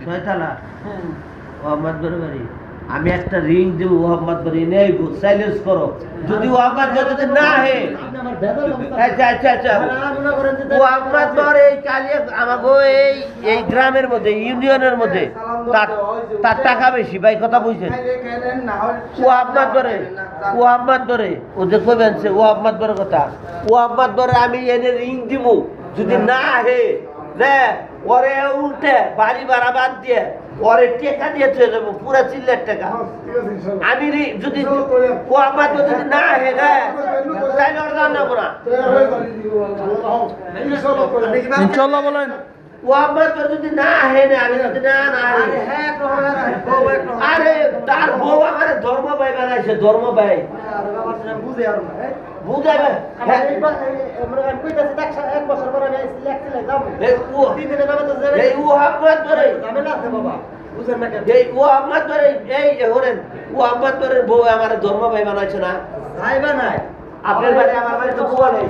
ছয়তলা মোহাম্মদ বাড়ি আমি একটা রিং দেব মোহাম্মদ বাড়ি নেই সাইলেন্স করো যদি মোহাম্মদ যদি না হে আচ্ছা আচ্ছা আচ্ছা মোহাম্মদ বাড়ি এই কালিয়া আমাগো এই গ্রামের মধ্যে ইউনিয়নের মধ্যে তার টাকা বেশি ভাই কথা বুঝছেন মোহাম্মদ বাড়ি ওদের কইবেন সে মোহাম্মদ বাড়ির কথা মোহাম্মদ বাড়ি আমি এনে রিং দিব যদি না হে রে ওরে উল্টে বাড়ি ভাড়া বাদ দিয়ে ওরে টাকা দিয়ে চলে যাবো পুরা 4 লাখ টাকা আমি যদি ও আমার যদি না হে রে তাইলে ওর দাম নেবো না ইনশাআল্লাহ বলেন ও আমার যদি না হে না আমি যদি না আরে তার বউ আমার ধর্ম ভাই বানাইছে ধর্ম ভাই বুঝাবে বউ আমার ধর্ম ভাই বানাইছে না আপনার বাড়ি আমার বাড়ি তো বউ নেই